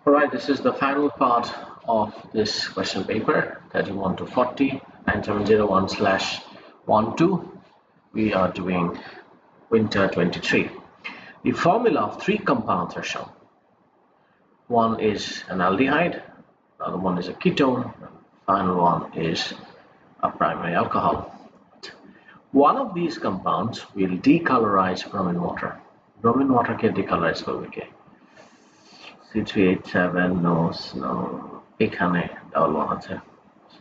Alright, this is the final part of this question paper 31 to 40 9701/12. We are doing winter 23. The formula of three compounds are shown. One is an aldehyde, another one is a ketone, final one is a primary alcohol. One of these compounds will decolorize bromine water. Bromine water can decolorize করবে কে? C3H7 no এখানে double one আছে,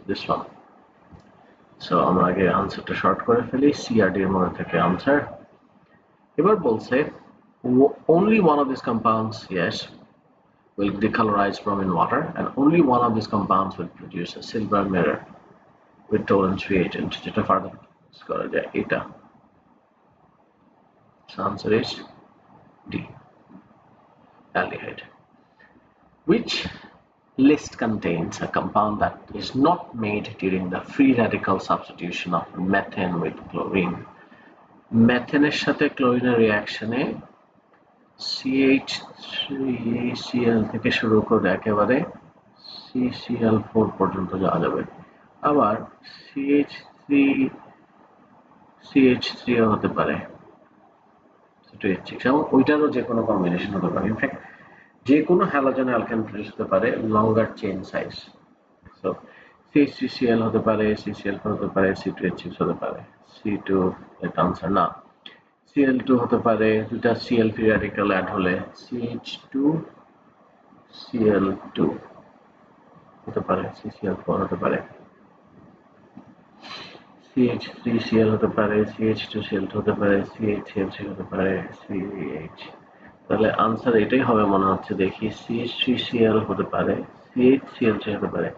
this one. So আমরা আগে আনসারটা short করে ফেলি, CRD এর মধ্যে থেকে আনসার। এবার বলছে only one of these compounds, yes, will decolorize bromine water, and only one of these compounds will produce a silver mirror with Tollens reagent, যেটা ফার্দার করা যায় এটা। So answer is D, aldehyde. Which list contains a compound that is not made during the free radical substitution of methane with chlorine? মেথেনের সাথে ক্লোরিনের রিঅ্যাকশনে CH3Cl থেকে শুরু করে একেবারে CCl4 পর্যন্ত যাওয়া যাবে। আবার CH3 হতে পারে, এবং ওইটারও যে কোনো কম্বিনেশন হতে পারে। ইনফ্যাক্ট যে কোনো হ্যালোজেন অ্যালকেন প্রডিউস হতে পারে লঙ্গার চেইন সাইজ। সো CH3Cl হতে পারে, CCl4 হতে পারে, C2H6 হতে পারে, C2 এটা আনসার না। Cl2 হতে পারে, দুটা Cl ফ্রি র্যাডিক্যাল অ্যাড হলে CH2Cl2 হতে পারে, CCl4 হতে পারে, CH3Cl হতে পারে, CH2Cl2 হতে পারে, CH3 হতে পারে, CH। তাহলে আনসার এটাই হবে মনে হচ্ছে, দেখি CH3Cl হতে পারে, CHCl3 হতে পারে,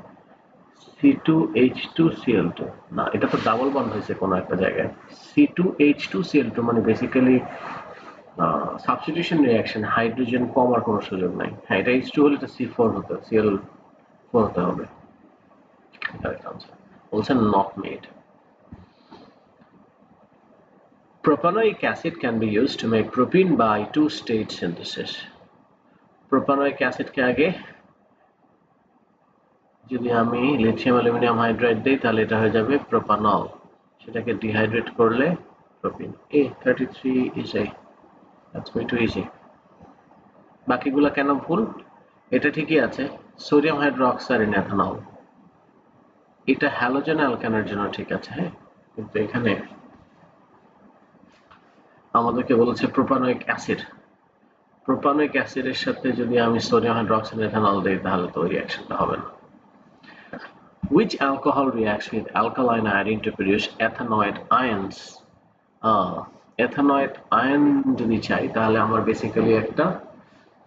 C2H2Cl2 না, এটা তো ডাবল বন্ড হয়েছে কোনো একটা জায়গায়। C2H2Cl2 মানে বেসিক্যালি সাবস্টিটিউশন রিঅ্যাকশন, হাইড্রোজেন কমার কোনো সুযোগ নাই। হ্যাঁ, এটা H2 হলে এটা C4 হতে, Cl4 হতে হবে। কারেক্ট আনসার বলছে not made. Propanoic acid can be used to make propene by two-stage synthesis. Propanoic acid কে আগে যদি আমি লিথিয়াম অ্যালুমিনিয়াম হাইড্রাইড দেই তাহলে এটা হয়ে যাবে প্রোপানল, সেটাকে ডিহাইড্রেট করলে propene. A33 is A, that's way too easy. বাকিগুলা কেন ভুল? এটা ঠিকই আছে, সোডিয়াম হাইড্রোক্সাইড ইন এথানল, এটা হ্যালোজেন অ্যালকেনের জন্য ঠিক আছে, হ্যাঁ, কিন্তু এখানে আমাদেরকে বলেছে প্রোপানোইক অ্যাসিড। প্রোপানোইক অ্যাসিডের সাথে যদি আমি সোডিয়াম হাইড্রোক্সাইড এথানল দেই তাহলে তো ওই রিঅ্যাকশনটা হবে না। Which alcohol reacts with alkaline iodine to produce ethanoid ions? ethanoid ion যদি চাই তাহলে আমার বেসিক্যালি একটা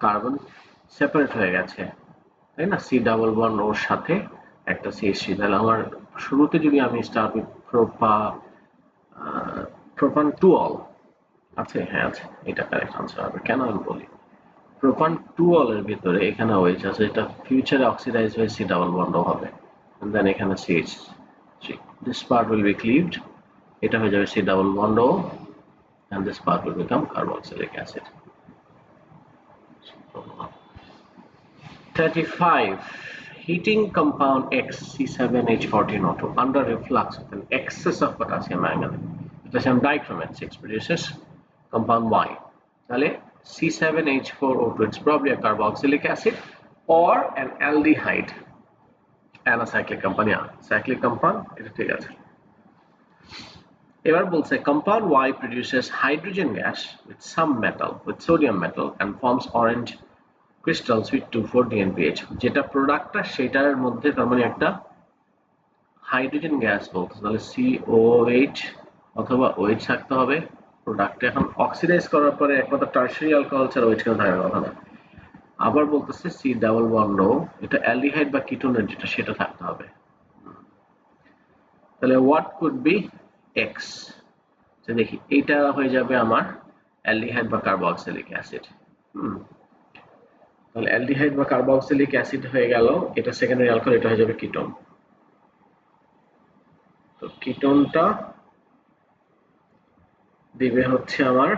কার্বন সেপারেট হয়ে গেছে, তাই না? C ডাবল বন্ড ওর সাথে একটা CH3, তাহলে আমার শুরুতে যদি আমি স্টার্ট উইথ প্রোপান-2-ol আছে, হ্যাঁ আছে, এটা কারেক্ট আনসার হবে। কেন আমি বলি, প্রোপান-2-ol এর ভিতরে এখানে OH আছে, এটা ফিউচারে অক্সিডাইজ হয়ে C ডাবল বন্ডও হবে, and then এখানে CH3, this part will be cleaved, এটা হয়ে যাবে C double bond O, and this part will become carboxylic acid. 35. Heating compound X C7H14O2 under reflux with an excess of potassium manganate, potassium dichromate 6 produces compound Y. তাহলে C7H4O2, it's probably a carboxylic acid or an aldehyde and a cyclic compound. Yeah, cyclic compound, এটা ঠিক আছে। এবার বলছে compound Y produces hydrogen gas with some metal, with sodium metal, and forms orange crystals with 2,4-DNPH. যেটা প্রোডাক্টটা সেটার মধ্যে তার মানে একটা হাইড্রোজেন গ্যাস বলতে, তাহলে COH অথবা OH থাকতে হবে প্রোডাক্টে। এখন অক্সিডাইজ করার পরে একমাত্র টারশারি অ্যালকোহল ছাড়া OH কেন থাকার কথা না। আবার বলতেছে C ডাবল বন্ড O, এটা অ্যালডিহাইড বা কিটোনের যেটা সেটা থাকতে হবে। তাহলে what could be X? দেখি এটা হয়ে যাবে আমার অ্যালডিহাইড বা কার্বক্সিলিক অ্যাসিড। তাহলে অ্যালডিহাইড বা কার্বক্সিলিক অ্যাসিড হয়ে গেল, এটা সেকেন্ডারি অ্যালকোহল, এটা হয়ে যাবে কিটোন। তো কিটোনটা দিবে হচ্ছে আমার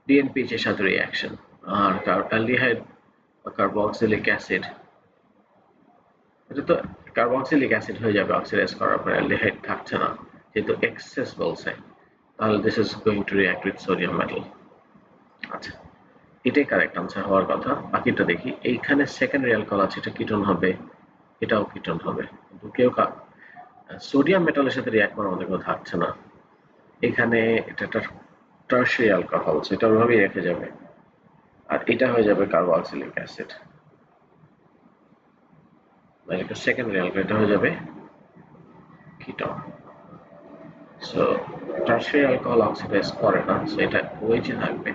ডিএনপিএইচ এর সাথে রিঅ্যাকশন, আর অ্যালডিহাইড কার্বক্সিলিক অ্যাসিড, এটা তো কার্বক্সিলিক অ্যাসিড হয়ে যাবে অক্সিডাইজ করার পর, অ্যালডিহাইড থাকছে না যেহেতু এক্সেস বলছে, তাহলে this is going to react with sodium metal. আচ্ছা, এটাই কারেক্ট আনসার হওয়ার কথা। বাকিটা দেখি, এইখানে সেকেন্ডারি অ্যালকোহল আছে, এটা কিটোন হবে, এটাও কিটোন হবে, কিন্তু কেউ সোডিয়াম মেটালের সাথে রিঅ্যাক্ট করার মধ্যে কেউ থাকছে না। এখানে এটা একটা টারশিয়ারি অ্যালকোহল, সেটা ওইভাবেই রেখে যাবে, আর এটা হয়ে যাবে কার্বক্সিলিক অ্যাসিড, এটা সেকেন্ডারি অ্যালকোহল, এটা হয়ে যাবে ketone. So tertiary alcohol oxidise করে না, সো এটা OH থাকবে,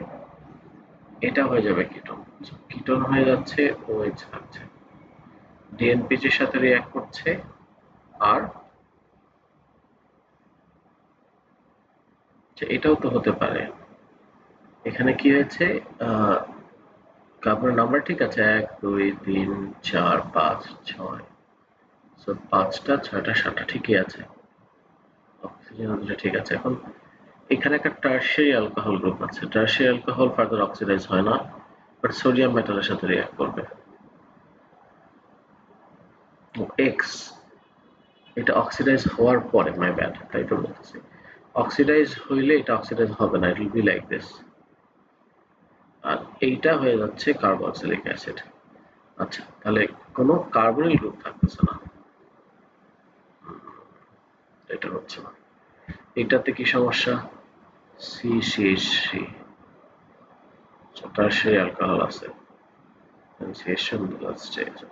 এটা হয়ে যাবে কিটোন। কিটোন হয়ে যাচ্ছে, OH থাকছে, ডিএনপিজ এর সাথে রিঅ্যাক্ট করছে, আর এটাও তো হতে পারে। এখানে কি হয়েছে, কার্বনের নাম্বার ঠিক আছে, 1 2 3 4 5 6, সো 5টা 6টা 7টা ঠিকই আছে, অক্সিজেন দুটো ঠিক আছে। এখন এখানে একটা টারশিয়ারি অ্যালকোহল গ্রুপ আছে, টারশিয়ারি অ্যালকোহল ফার্দার অক্সিডাইজ হয় না, বাট সোডিয়াম মেটালের সাথে রিঅ্যাক্ট করবে। এক্স, এটা অক্সিডাইজ হওয়ার পরে, মাই ব্যাড, তাই তো বলতেছি, অক্সিডাইজ হইলে এটা অক্সিডাইজ হবে না, it will be like this, আর এইটা হয়ে যাচ্ছে কার্বক্সিলিক অ্যাসিড। আচ্ছা, তাহলে কোনো কার্বনিল গ্রুপ থাকতেছে না, এটা হচ্ছে না। এটাতে কি সমস্যা, C C C, tertiary alcohol আছে,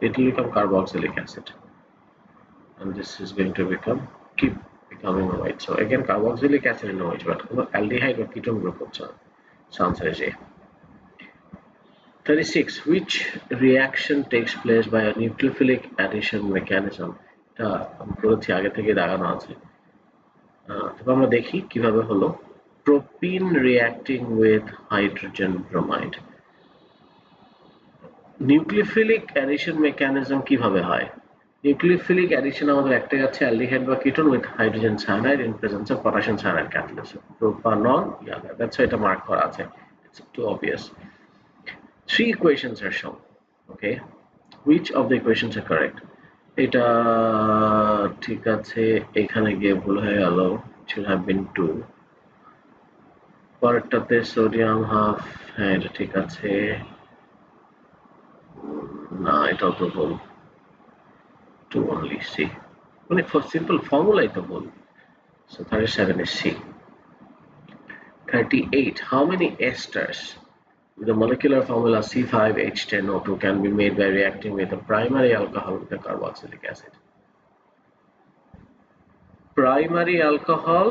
it will become carboxylic acid, and this is going to keep becoming white. So again, carboxylic acid in OH, but কোনো aldehyde or ketone group হচ্ছে না। So answer is A. 36. Which reaction takes place by a nucleophilic addition mechanism? এটা আমি বলেছি আগে থেকে দাগানো আছে, তবে আমরা দেখি কিভাবে হলো। Propene reacting with hydrogen bromide, nucleophilic addition mechanism কিভাবে হয়? নিউক্লিওফিলিক অ্যাডিশন আমাদের একটাই আছে, অ্যালডিহাইড বা ketone with hydrogen cyanide in presence of potassium cyanide catalyst, propanol, that's why এটা মার্ক করা আছে, it's too obvious. 3 equations are shown, okay, which of the equations are correct? এটা ঠিক আছে, এখানে গিয়ে ভুল হয়ে গেল, should have been 2, পরেরটাতে সোডিয়াম হাফ, হ্যাঁ এটা ঠিক আছে, না এটাও তো ভুল, 2 only C, মানে simple formulaই তো ভুল, so 37 is C. 38. How many esters with the molecular formula C5H10O2 can be made by reacting with a primary alcohol with a carboxylic acid? Primary alcohol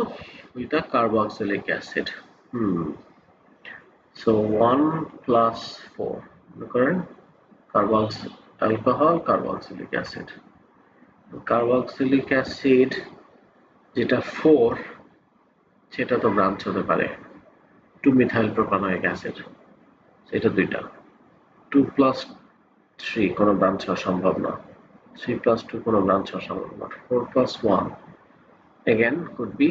with a carboxylic acid. So 1 plus 4. Current alcohol, carboxylic acid. Carboxylic acid যেটা 4 সেটা তো branch হতে পারে 2-methyl propanoic acid, এটা দুইটা। 2 plus 3 কোনো branch হওয়া সম্ভব না, 3 plus 2 কোনো ব্রাঞ্চ হওয়া সম্ভব না, 4 plus 1 again could be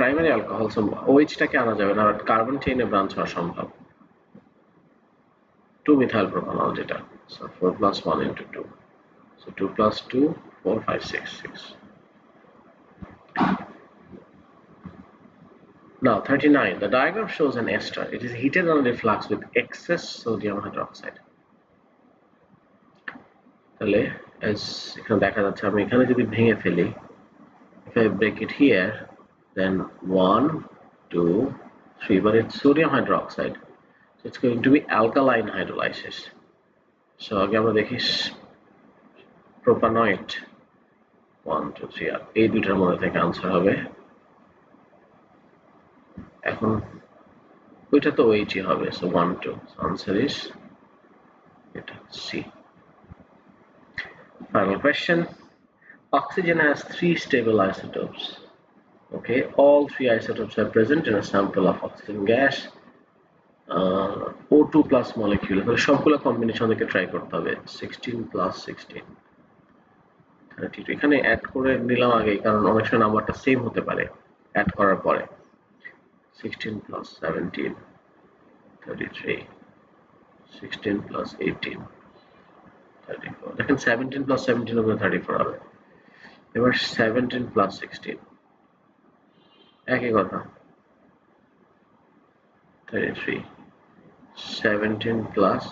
primary alcohol, so OH টাকে আনা যাবে না, বাট কার্বন চেইনে ব্রাঞ্চ হওয়া সম্ভব, 2-methyl propanol যেটা, so 4 plus 1 into 2, so 2 plus 2 4 5 6 6. Now 39. The diagram shows an ester. It is heated under flux with excess sodium hydroxide. তাহলে এখানে দেখা যাচ্ছে, আমি এখানে যদি ভেঙে ফেলি, if I break it here, then 1 2 3, but it's sodium hydroxide, so it's going to be alkaline hydrolysis. So আগে আমরা দেখি প্রোপানয়েড 1 2 3, আর এই দুইটার মধ্যে থেকে আনসার হবে, এখন ওইটা তো OH হবে, so 1 2, so answer is এটা C. Final question. Oxygen has 3 stable isotopes. Okay, all 3 isotopes are present in a sample of oxygen gas. O2 plus molecule, তাহলে সবগুলো কম্বিনেশন থেকে ট্রাই করতে হবে, 16 plus 16 32, এখানে অ্যাড করে নিলাম আগে, কারণ অনেক সময় নাম্বারটা সেম হতে পারে অ্যাড করার পরে, 16 plus 17 33 16 plus 18 34 দেখেন 17 plus 17 উপরে 34 হবে এবার 17 plus 16 একই কথা 33 17 plus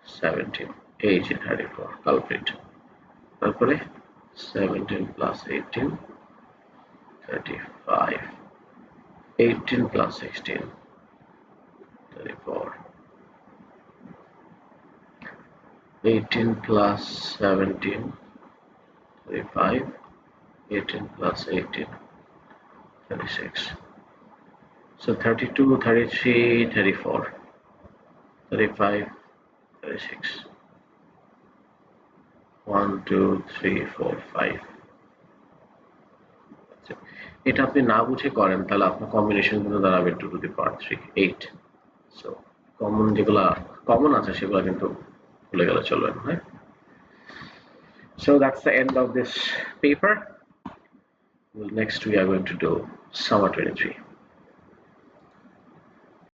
17 এই যে 34 কালপ্রিট তারপরে 17 plus 18 35 18 plus 16 34 18 plus 17 35 18 plus 18 36 so 32 33 34 35 36 1 2 3 4 5 এটা আপনি না বুঝে করেন তাহলে আপনার কম্বিনেশন গুলো দাঁড়াবে 2 to the power 3 8 so common যেগুলা কমন আছে সেগুলো কিন্তু ভুলে গেলে চলবে না হ্যাঁ so that's the end of this paper. Next we are going to do summer 23.